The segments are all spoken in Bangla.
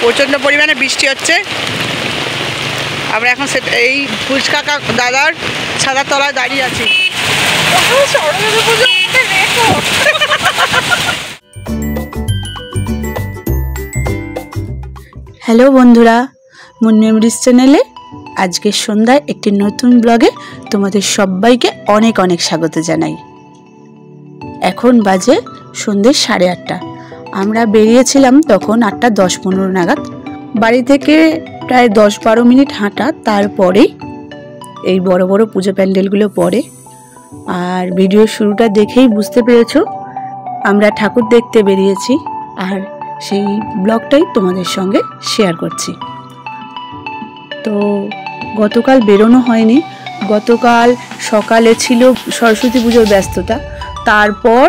প্রচণ্ড পরিমাণে বৃষ্টি হচ্ছে। আমরা এখন এই ফুচকা দাদার ছাদার তলায় দাঁড়িয়ে আছি। হ্যালো বন্ধুরা, মুন মেমোরিজ চ্যানেলে আজকের সন্ধ্যায় একটি নতুন ব্লগে তোমাদের সবাইকে অনেক অনেক স্বাগত জানাই। এখন বাজে সন্ধ্যে 8:30। আমরা বেরিয়েছিলাম তখন 8:10-15 নাগাদ। বাড়ি থেকে প্রায় 10-12 মিনিট হাঁটা, তারপরেই এই বড় বড় পুজো প্যান্ডেলগুলো পড়ে। আর ভিডিও শুরুটা দেখেই বুঝতে পেরেছো আমরা ঠাকুর দেখতে বেরিয়েছি, আর সেই ব্লগটাই তোমাদের সঙ্গে শেয়ার করছি। তো গতকাল বেরোনো হয়নি, গতকাল সকালে ছিল সরস্বতী পুজোর ব্যস্ততা, তারপর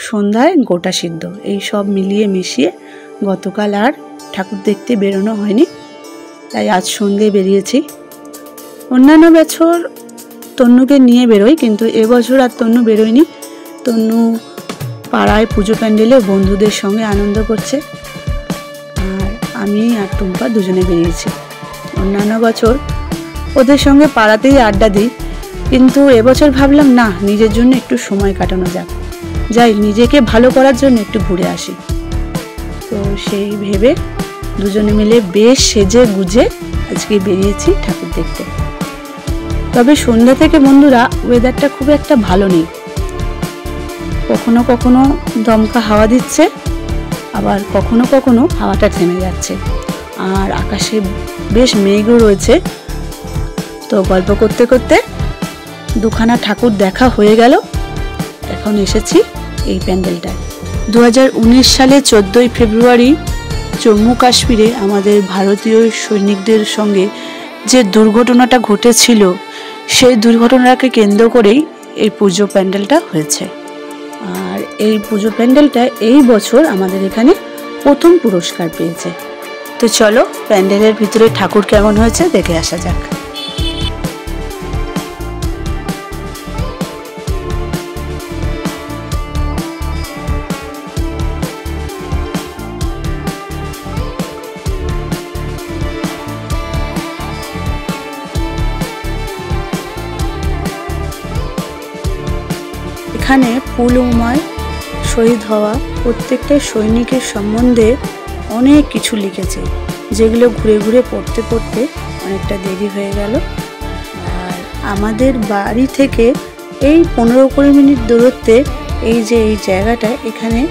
সন্ধ্যায় গোটা সিদ্ধ, এই সব মিলিয়ে মিশিয়ে গতকাল আর ঠাকুর দেখতে বেরোনো হয়নি। তাই আজ সন্ধ্যে বেরিয়েছি। অন্যান্য বছর তন্নুকে নিয়ে বেরোই, কিন্তু এবছর আর তন্নু বেরোয়নি। তন্নু পাড়ায় পুজো প্যান্ডেলে বন্ধুদের সঙ্গে আনন্দ করছে, আর আমি আর টুম্পা দুজনে বেরিয়েছি। অন্যান্য বছর ওদের সঙ্গে পাড়াতেই আড্ডা দিই, কিন্তু এবছর ভাবলাম না, নিজের জন্য একটু সময় কাটানো যাক, যাই নিজেকে ভালো করার জন্য একটু ঘুরে আসি। তো সেই ভেবে দুজনে মিলে বেশ সেজে গুজে আজকে বেরিয়েছি ঠাকুর দেখতে। তবে সন্ধ্যা থেকে বন্ধুরা ওয়েদারটা খুব একটা ভালো নেই, কখনো কখনো দমকা হাওয়া দিচ্ছে, আবার কখনো কখনো হাওয়াটা থেমে যাচ্ছে, আর আকাশে বেশ মেঘও রয়েছে। তো গল্প করতে করতে দুখানা ঠাকুর দেখা হয়ে গেল। এখন এসেছি এই প্যান্ডেলটায়। 2019 সালে 14ই ফেব্রুয়ারি জম্মু কাশ্মীরে আমাদের ভারতীয় সৈনিকদের সঙ্গে যে দুর্ঘটনাটা ঘটেছিল, সেই দুর্ঘটনাকে কেন্দ্র করেই এই পুজো প্যান্ডেলটা হয়েছে। আর এই পুজো প্যান্ডেলটা এই বছর আমাদের এখানে প্রথম পুরস্কার পেয়েছে। তো চলো প্যান্ডেলের ভিতরে ঠাকুর কেমন হয়েছে দেখে আসা যাক। এখানে পুলওয়ামায় শহীদ হওয়া প্রত্যেকটা সৈনিকের সম্বন্ধে অনেক কিছু লিখেছে, যেগুলো ঘুরে ঘুরে পড়তে পড়তে অনেকটা দেরি হয়ে গেল। আর আমাদের বাড়ি থেকে এই 15-20 মিনিট দূরত্বে এই যে এই জায়গাটা, এখানে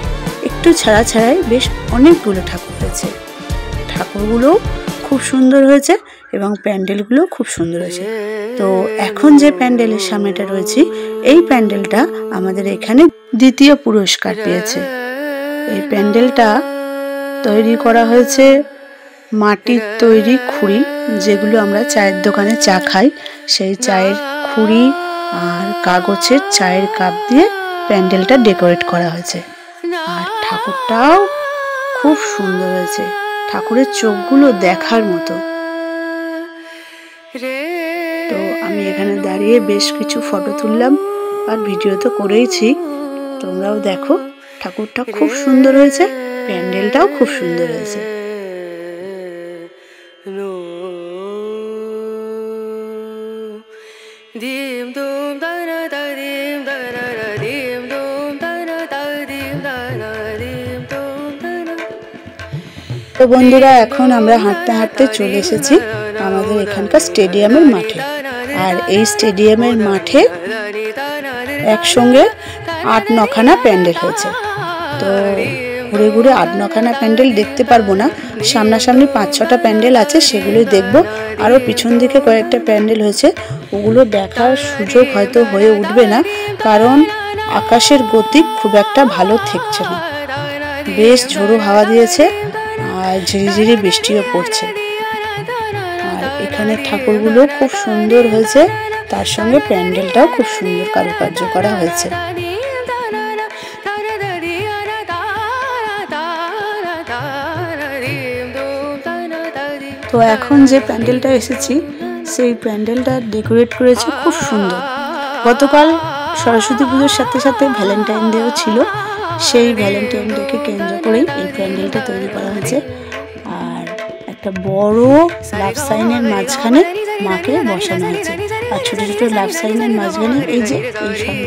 একটু ছাড়া ছাড়াই বেশ অনেকগুলো ঠাকুর হয়েছে। ঠাকুরগুলো খুব সুন্দর হয়েছে এবং প্যান্ডেলগুলো খুব সুন্দর হয়েছে। তো এখন যে প্যান্ডেলের সামনেটা রয়েছি, এই প্যান্ডেলটা আমাদের এখানে দ্বিতীয় পুরস্কার পেয়েছে। এই প্যান্ডেলটা তৈরি করা হয়েছে মাটির তৈরি খুঁড়ি, যেগুলো আমরা চায়ের দোকানে চা খাই, সেই চায়ের খুঁড়ি আর কাগজের চায়ের কাপ দিয়ে প্যান্ডেলটা ডেকোরেট করা হয়েছে। আর ঠাকুরটাও খুব সুন্দর হয়েছে, ঠাকুরের চোখগুলো দেখার মতো। তো আমি এখানে দাঁড়িয়ে বেশ কিছু ফটো তুললাম, আর ভিডিও তো করেইছি, তোমরাও দেখো। ঠাকুরটা খুব সুন্দর হয়েছে, প্যান্ডেলটাও খুব সুন্দর হয়েছে। তো বন্ধুরা, এখন আমরা হাঁটতে হাঁটতে চলে এসেছি আমাদের এখানকার স্টেডিয়ামের মাঠে। আর এই স্টেডিয়ামের মাঠে একসঙ্গে 8-9খানা প্যান্ডেল হয়েছে। তো ঘুরে ঘুরে 8-9খানা প্যান্ডেল দেখতে পারবো না, সামনাসামনি 5-6টা প্যান্ডেল আছে, সেগুলোই দেখবো। আরও পিছন দিকে কয়েকটা প্যান্ডেল হয়েছে, ওগুলো দেখার সুযোগ হয়তো হয়ে উঠবে না, কারণ আকাশের গতি খুব একটা ভালো থাকছে না। বেশ ঝোড়ো হাওয়া দিয়েছে আর ঝিরিঝিরি বৃষ্টিও পড়ছে। আর এখানে ঠাকুরগুলো খুব সুন্দর হয়েছে, তার সঙ্গে প্যান্ডেলটাও খুব সুন্দর কারুকার্য করা হয়েছে। তো এখন যে প্যান্ডেলটা এসেছি, সেই প্যান্ডেলটা ডেকোরেট করেছে খুব সুন্দর। গতকাল সরস্বতী পুজোর সাথে সাথে ভ্যালেন্টাইন ডেও ছিল, সেই ভ্যালেন্টাইন ডেকে কেন্দ্র করেই এই প্যান্ডেলটা তৈরি করা হয়েছে। আর একটা বড় লাভ সাইনের মাঝখানে মাকে বসানো হয়েছে। আর ছোট ছোট লাভ সাইনের মাঝখানে এই যে এই সব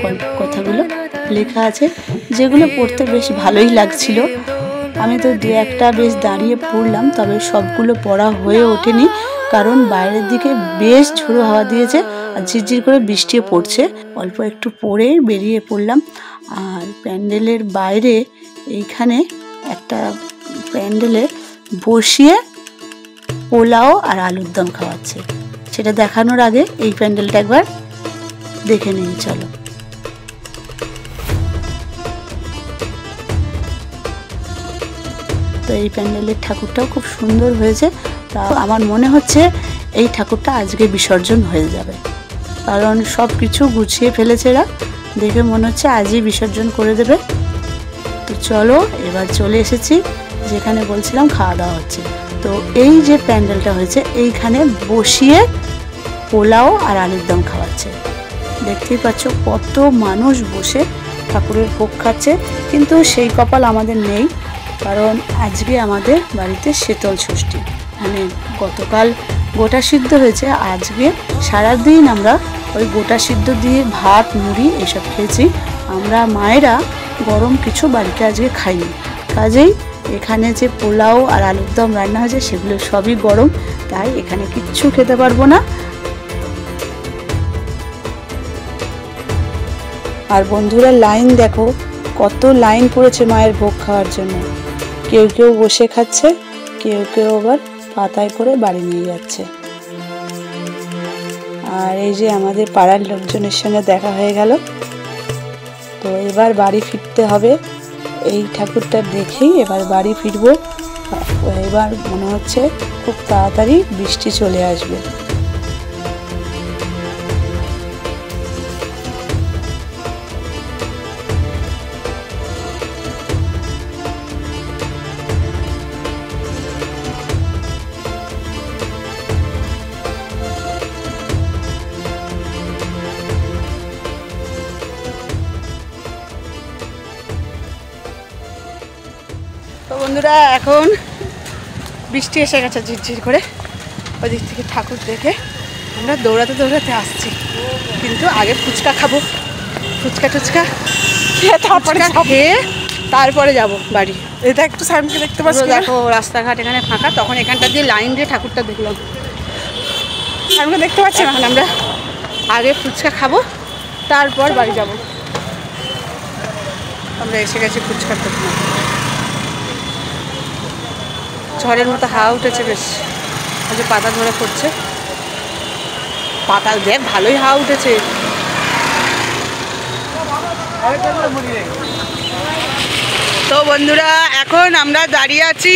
কথাগুলো লেখা আছে, যেগুলো পড়তে বেশ ভালোই লাগছিল। আমি তো দু একটা বেশ দাঁড়িয়ে পড়লাম, তবে সবগুলো পড়া হয়ে ওঠেনি, কারণ বাইরের দিকে বেশ ঝোড়ো হাওয়া দিয়েছে আর ঝিরঝির করে বৃষ্টিও পড়ছে। অল্প একটু পরেই বেরিয়ে পড়লাম। আর প্যান্ডেলের বাইরে এইখানে একটা প্যান্ডেলে বসিয়ে পোলাও আর আলুর দম খাওয়াচ্ছে। সেটা দেখানোর আগে এই প্যান্ডেলটা একবার দেখে নিই, চলো। তো এই প্যান্ডেলের ঠাকুরটাও খুব সুন্দর হয়েছে। তা আমার মনে হচ্ছে এই ঠাকুরটা আজকে বিসর্জন হয়ে যাবে, কারণ সব কিছু গুছিয়ে ফেলেছে এরা, দেখে মনে হচ্ছে আজই বিসর্জন করে দেবে। তো চলো, এবার চলে এসেছি যেখানে বলছিলাম খাওয়া দাওয়া হচ্ছে। তো এই যে প্যান্ডেলটা হয়েছে এইখানে বসিয়ে পোলাও আর আলুর দম খাওয়াচ্ছে। দেখতেই পাচ্ছ কত মানুষ বসে ঠাকুরের ভোগ খাচ্ছে, কিন্তু সেই কপাল আমাদের নেই, কারণ আজকে আমাদের বাড়িতে শীতল ষষ্ঠী, মানে গতকাল গোটা সিদ্ধ হয়েছে, আজকে সারাদিন আমরা ওই গোটা সিদ্ধ দিয়ে ভাত মুড়ি এসব খেয়েছি। আমরা মায়েরা গরম কিছু বাড়িতে আজকে খাইনি, কাজেই এখানে যে পোলাও আর আলুর দম রান্না হয়েছে সেগুলো সবই গরম, তাই এখানে কিচ্ছু খেতে পারবো না। আর বন্ধুরা লাইন দেখো, কত লাইন পড়েছে মায়ের ভোগ খাওয়ার জন্য। কেউ কেউ বসে খাচ্ছে, কেউ কেউ আবার পাতায় করে বাড়ি নিয়ে যাচ্ছে। আর এই যে আমাদের পাড়ার লোকজনের সঙ্গে দেখা হয়ে গেল। তো এবার বাড়ি ফিরতে হবে, এই ঠাকুরটা দেখেই এবার বাড়ি ফিরবো। এবার মনে হচ্ছে খুব তাড়াতাড়ি বৃষ্টি চলে আসবে। তো বন্ধুরা এখন বৃষ্টি এসে গেছে ঝিরঝির করে, ওদিক থেকে ঠাকুর দেখে আমরা দৌড়াতে দৌড়াতে আসছি, কিন্তু আগে ফুচকা খাবো। ফুচকা টুচকা খেয়ে তারপরে যাব বাড়ি। এটা একটু সামনে দেখতে পাচ্ছ, দেখো রাস্তাঘাট এখানে ফাঁকা, তখন এখানটা দিয়ে লাইন দিয়ে ঠাকুরটা দেখলাম, সামনে দেখতে পাচ্ছি। এখন আমরা আগে ফুচকা খাবো, তারপর বাড়ি যাব। আমরা এসে গেছি ফুচকার দোকানে। ঝড়ের মতো হাওয়া উঠেছে বেশ, আজ পাতা ধরে পড়ছে, পাতা দেখ ভালোই হাওয়া উঠেছে। তো বন্ধুরা এখন আমরা দাঁড়িয়ে আছি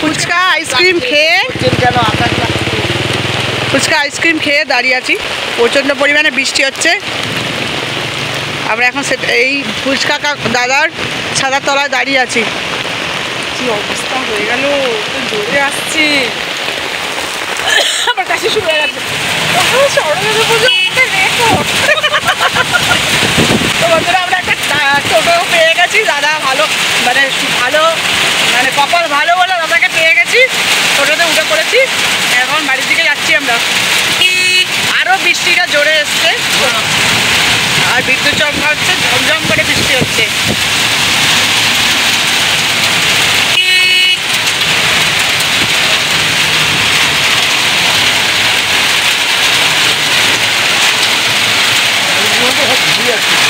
ফুচকা আইসক্রিম খেয়ে দাঁড়িয়ে আছি। প্রচণ্ড পরিমাণে বৃষ্টি হচ্ছে। আমরা এখন এই ফুচকা দাদার ছাদার তলায় দাঁড়িয়ে আছি। কি অবস্থা হয়ে গেল, জোরে আসছে, আমার কাছে শুরু হয়ে গেছে। তো বন্ধুরা আমরা একটা টোটো পেয়ে গেছি, দাদা ভালো মানে কপাল ভালো বলে দাদাকে পেয়ে গেছি, টোটোতে উঠে পড়েছি। এখন বাড়ির দিকে যাচ্ছি আমরা। আরও বৃষ্টিটা জোরে এসছে আর বিদ্যুৎ চমকা হচ্ছে, ঝমঝম করে বৃষ্টি হচ্ছে।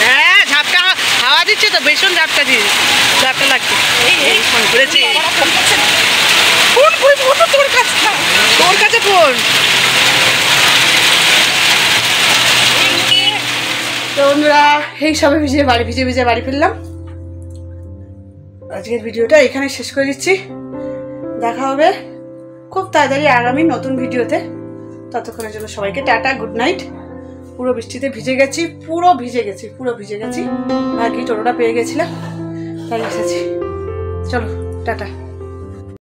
হ্যাঁ ঝাপটা হাওয়া দিচ্ছে তো, ভীষণ ঝাপটা লাগছে। ফোন করেছি, তোর কাছে ফোন। তো বন্ধুরা এই সবে ভিজে বাড়ি ফিরলাম। আজকের ভিডিওটা এখানে শেষ করে দিচ্ছি। দেখা হবে খুব তাড়াতাড়ি আগামী নতুন ভিডিওতে। ততক্ষণের জন্য সবাইকে টাটা, গুড নাইট। পুরো বৃষ্টিতে ভিজে গেছি, পুরো ভিজে গেছি। ভাগ্যি টোটোটা পেয়ে গেছিলাম, তাই এসেছি। চলো টাটা।